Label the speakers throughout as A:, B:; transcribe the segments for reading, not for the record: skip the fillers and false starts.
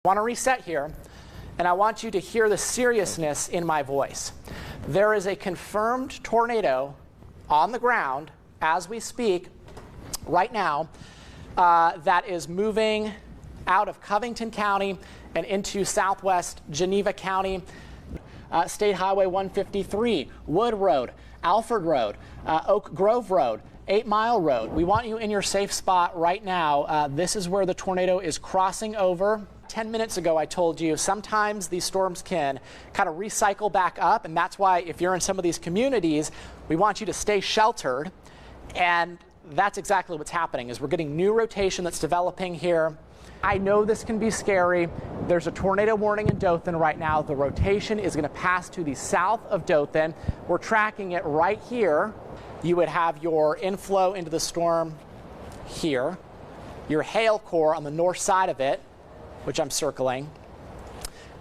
A: I want to reset here, and I want you to hear the seriousness in my voice. There is a confirmed tornado on the ground as we speak right now that is moving out of Covington County and into southwest Geneva County. State Highway 153, Wood Road, Alford Road, Oak Grove Road, 8 Mile Road. We want you in your safe spot right now. This is where the tornado is crossing over. 10 minutes ago, I told you sometimes these storms can kind of recycle back up, and that's why if you're in some of these communities, we want you to stay sheltered. And that's exactly what's happening, is we're getting new rotation that's developing here. I know this can be scary. There's a tornado warning in Dothan right now. The rotation is going to pass to the south of Dothan. We're tracking it right here. You would have your inflow into the storm here, your hail core on the north side of it, which I'm circling,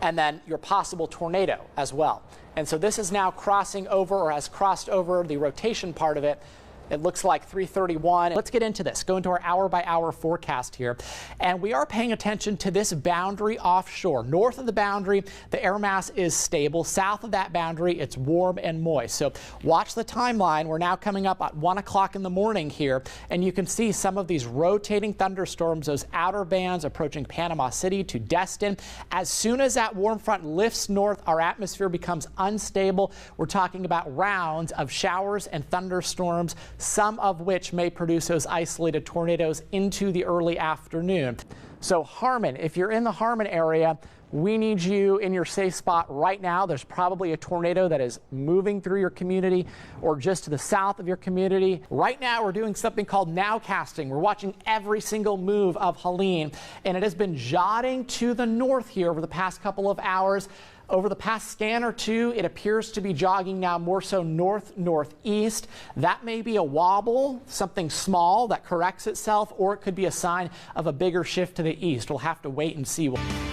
A: and then your possible tornado as well. And so this is now crossing over, or has crossed over the rotation part of it. It looks like 3:31. Let's get into this. Go into our hour-by-hour forecast here. And we are paying attention to this boundary offshore. North of the boundary, the air mass is stable. South of that boundary, it's warm and moist. So watch the timeline. We're now coming up at 1 o'clock in the morning here. And you can see some of these rotating thunderstorms, those outer bands approaching Panama City to Destin. As soon as that warm front lifts north, our atmosphere becomes unstable. We're talking about rounds of showers and thunderstorms, some of which may produce those isolated tornadoes into the early afternoon. So Harmon, if you're in the Harmon area, we need you in your safe spot right now. There's probably a tornado that is moving through your community or just to the south of your community. Right now, we're doing something called nowcasting. We're watching every single move of Helene, and it has been jotting to the north here over the past couple of hours. Over the past scan or two, it appears to be jogging now more so north-northeast. That may be a wobble, something small that corrects itself, or it could be a sign of a bigger shift to the east. We'll have to wait and see.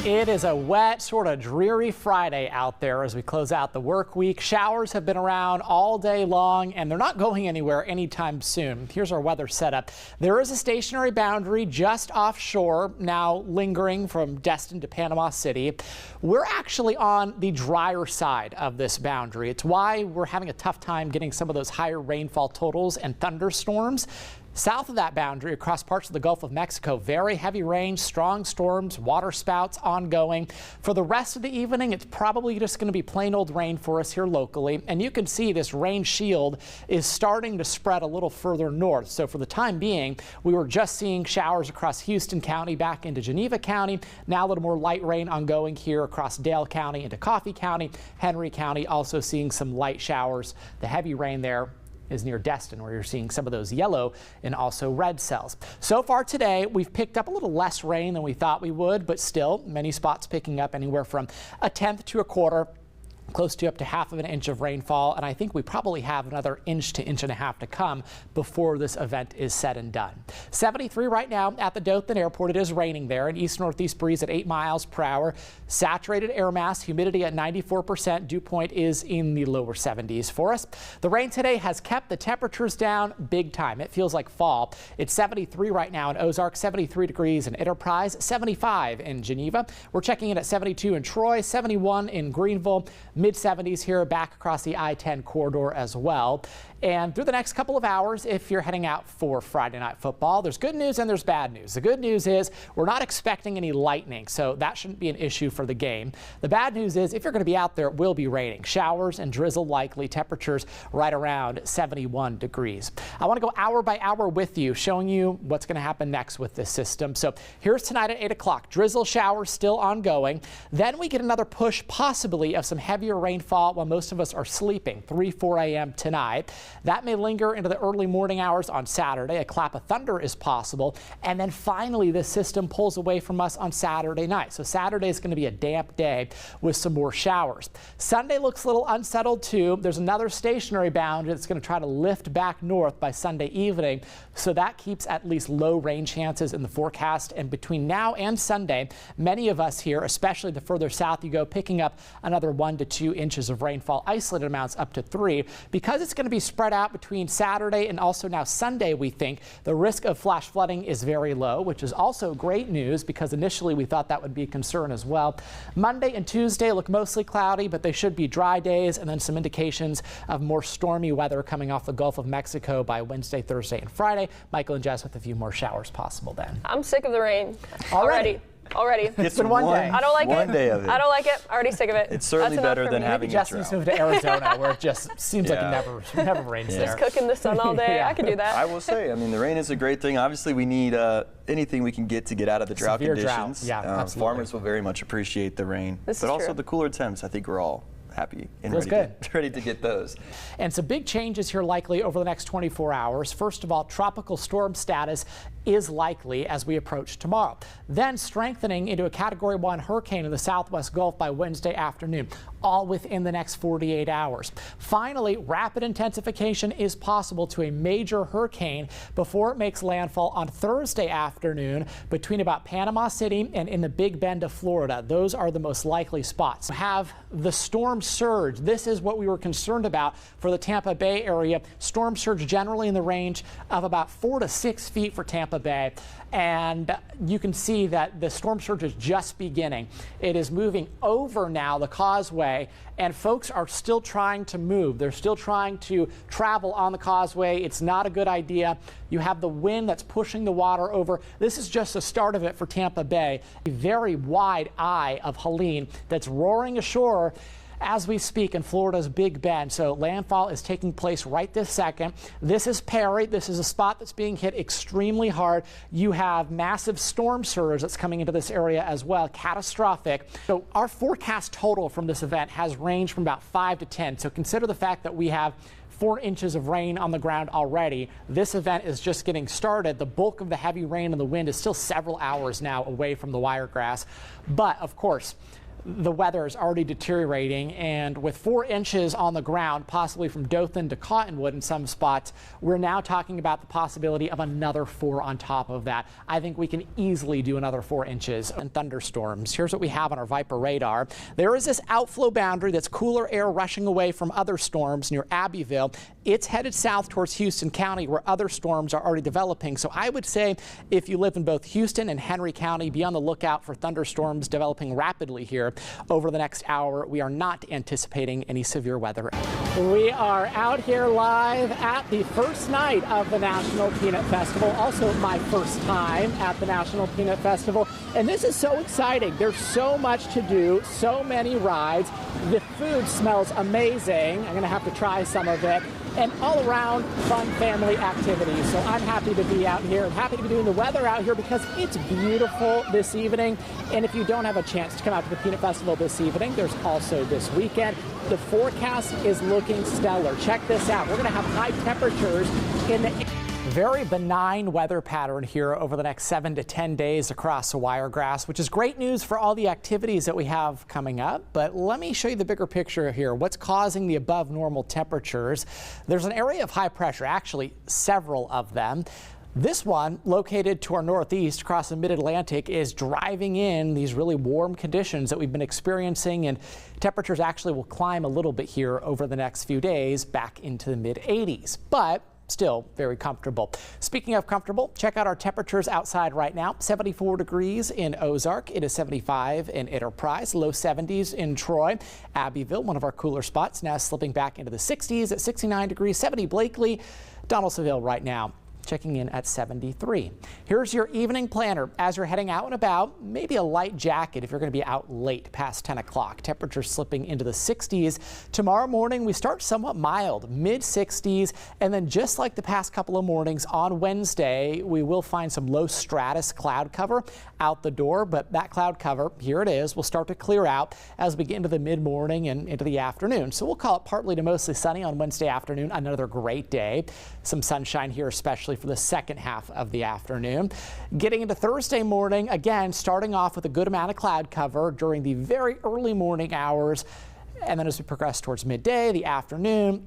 A: It is a wet, sort of dreary Friday out there as we close out the work week. Showers have been around all day long, and they're not going anywhere anytime soon. Here's our weather setup. There is a stationary boundary just offshore, now lingering from Destin to Panama City. We're actually on the drier side of this boundary. It's why we're having a tough time getting some of those higher rainfall totals and thunderstorms. South of that boundary, across parts of the Gulf of Mexico, very heavy rain, strong storms, water spouts ongoing. For the rest of the evening, it's probably just going to be plain old rain for us here locally. And you can see this rain shield is starting to spread a little further north. So for the time being, we were just seeing showers across Houston County back into Geneva County. Now a little more light rain ongoing here across Dale County into Coffee County. Henry County also seeing some light showers. The heavy rain there is near Destin, where you're seeing some of those yellow and also red cells. So far today, we've picked up a little less rain than we thought we would, but still many spots picking up anywhere from a tenth to a quarter, close to up to half of an inch of rainfall, and I think we probably have another inch to inch and a half to come before this event is said and done. 73 right now at the Dothan Airport. It is raining there. An east-northeast breeze at 8 miles per hour. Saturated air mass, humidity at 94%. Dew point is in the lower 70s for us. The rain today has kept the temperatures down big time. It feels like fall. It's 73 right now in Ozark, 73 degrees in Enterprise, 75 in Geneva. We're checking in at 72 in Troy, 71 in Greenville. Mid-70s here back across the I-10 corridor as well. And through the next couple of hours, if you're heading out for Friday Night Football, there's good news and there's bad news. The good news is we're not expecting any lightning, so that shouldn't be an issue for the game. The bad news is if you're going to be out there, it will be raining. Showers and drizzle likely, temperatures right around 71 degrees. I want to go hour by hour with you, showing you what's going to happen next with this system. So here's tonight at 8 o'clock. Drizzle showers still ongoing. Then we get another push possibly of some heavier rainfall while most of us are sleeping, 3-4 a.m. tonight. That may linger into the early morning hours on Saturday. A clap of thunder is possible. And then finally, this system pulls away from us on Saturday night. So Saturday is going to be a damp day with some more showers. Sunday looks a little unsettled too. There's another stationary boundary that's going to try to lift back north by Sunday evening. So that keeps at least low rain chances in the forecast. And between now and Sunday, many of us here, especially the further south you go, picking up another 1 to 2 2 inches of rainfall, isolated amounts up to 3. Because it's going to be spread out between Saturday and also now Sunday, we think the risk of flash flooding is very low, which is also great news because initially we thought that would be a concern as well. Monday and Tuesday look mostly cloudy, but they should be dry days, and then some indications of more stormy weather coming off the Gulf of Mexico by Wednesday, Thursday, and Friday. Michael and Jess with a few more showers possible then.
B: I'm sick of the rain. Already.
A: It's been one day.
B: I don't like
C: one
B: it.
C: day of it.
B: I don't like it. Already sick of it.
C: It's certainly better than having
A: Maybe Jess needs to move to Arizona where it just seems like it never rains there.
B: Just cook in the sun all day. I could do that.
C: I will say, I mean, the rain is a great thing. Obviously, we need anything we can get to get out of the drought
A: Severe
C: conditions.
A: Drought. Yeah, absolutely.
C: Farmers will very much appreciate the rain. But also the cooler temps. I think we're all happy and ready to get those.
A: And some big changes here likely over the next 24 hours. First of all, tropical storm status is likely as we approach tomorrow. Then strengthening into a Category 1 hurricane in the southwest Gulf by Wednesday afternoon, all within the next 48 hours. Finally, rapid intensification is possible to a major hurricane before it makes landfall on Thursday afternoon between about Panama City and in the Big Bend of Florida. Those are the most likely spots. Have the storm surge. This is what we were concerned about for the Tampa Bay area. Storm surge generally in the range of about 4 to 6 feet for Tampa Bay. And you can see that the storm surge is just beginning. It is moving over now the causeway, and folks are still trying to move. They're still trying to travel on the causeway. It's not a good idea. You have the wind that's pushing the water over. This is just the start of it for Tampa Bay. A very wide eye of Helene that's roaring ashore as we speak in Florida's Big Bend. So landfall is taking place right this second. This is Perry. This is a spot that's being hit extremely hard. You have massive storm surge that's coming into this area as well, catastrophic. So our forecast total from this event has ranged from about 5 to 10. So consider the fact that we have 4 inches of rain on the ground already. This event is just getting started. The bulk of the heavy rain and the wind is still several hours now away from the wiregrass. But of course, the weather is already deteriorating, and with 4 inches on the ground, possibly from Dothan to Cottonwood in some spots, we're now talking about the possibility of another 4 on top of that. I think we can easily do another 4 inches in thunderstorms. Here's what we have on our Viper radar. There is this outflow boundary that's cooler air rushing away from other storms near Abbeville. It's headed south towards Houston County, where other storms are already developing. So I would say if you live in both Houston and Henry County, be on the lookout for thunderstorms developing rapidly here over the next hour. We are not anticipating any severe weather. We are out here live at the first night of the National Peanut Festival, also my first time at the National Peanut Festival. And this is so exciting. There's so much to do, so many rides. The food smells amazing. I'm going to have to try some of it. And all around fun family activities. So I'm happy to be out here. I'm happy to be doing the weather out here because it's beautiful this evening. And if you don't have a chance to come out to the Peanut Festival this evening, there's also this weekend. The forecast is looking stellar. Check this out. We're going to have high temperatures in the very benign weather pattern here over the next 7 to 10 days across the Wiregrass, which is great news for all the activities that we have coming up. But let me show you the bigger picture here. What's causing the above normal temperatures? There's an area of high pressure, actually several of them. This one, located to our northeast across the mid-Atlantic, is driving in these really warm conditions that we've been experiencing, and temperatures actually will climb a little bit here over the next few days back into the mid-80s. But still very comfortable. Speaking of comfortable, check out our temperatures outside right now. 74 degrees in Ozark. It is 75 in Enterprise. Low 70s in Troy. Abbeville, one of our cooler spots, now slipping back into the 60s at 69 degrees. 70 Blakely. Donaldsonville right now checking in at 73. Here's your evening planner as you're heading out and about. Maybe a light jacket if you're going to be out late past 10 o'clock. Temperatures slipping into the 60s. Tomorrow morning we start somewhat mild, mid 60s, and then just like the past couple of mornings on Wednesday, we will find some low stratus cloud cover out the door, but that cloud cover, here it is, will start to clear out as we get into the mid-morning and into the afternoon. So we'll call it partly to mostly sunny on Wednesday afternoon. Another great day. Some sunshine here, especially for the second half of the afternoon. Getting into Thursday morning, again, starting off with a good amount of cloud cover during the very early morning hours. And then as we progress towards midday, the afternoon,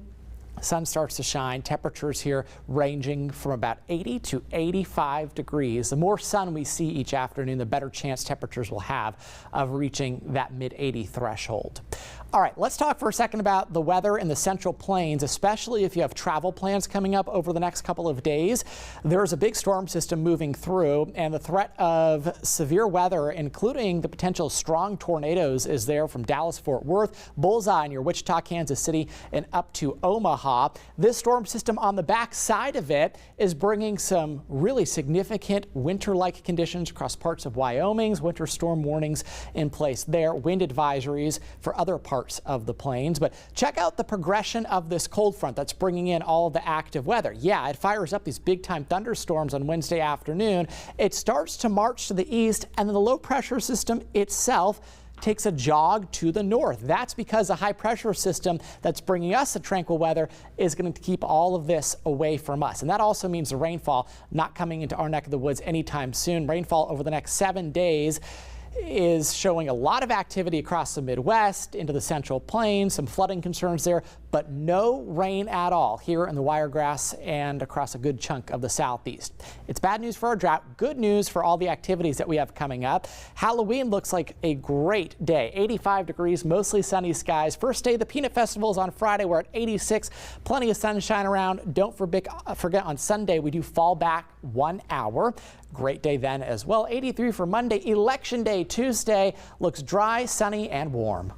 A: sun starts to shine. Temperatures here ranging from about 80 to 85 degrees. The more sun we see each afternoon, the better chance temperatures will have of reaching that mid-80 threshold. All right, let's talk for a second about the weather in the Central Plains, especially if you have travel plans coming up over the next couple of days. There's a big storm system moving through, and the threat of severe weather, including the potential strong tornadoes, is there from Dallas-Fort Worth, bullseye in your Wichita, Kansas City, and up to Omaha. This storm system on the back side of it is bringing some really significant winter-like conditions across parts of Wyoming's winter storm warnings in place there, wind advisories for other parts of the plains. But check out the progression of this cold front that's bringing in all of the active weather. Yeah, it fires up these big time thunderstorms on Wednesday afternoon. It starts to march to the east, and then the low pressure system itself takes a jog to the north. That's because a high pressure system that's bringing us the tranquil weather is going to keep all of this away from us. And that also means the rainfall not coming into our neck of the woods anytime soon. Rainfall over the next 7 days is showing a lot of activity across the Midwest, into the Central Plains, some flooding concerns there, but no rain at all here in the Wiregrass and across a good chunk of the Southeast. It's bad news for our drought, good news for all the activities that we have coming up. Halloween looks like a great day. 85 degrees, mostly sunny skies. First day of the Peanut Festival is on Friday. We're at 86, plenty of sunshine around. Don't forget on Sunday we do fall back 1 hour. Great day then as well. 83 for Monday. Election Day Tuesday looks dry, sunny, and warm.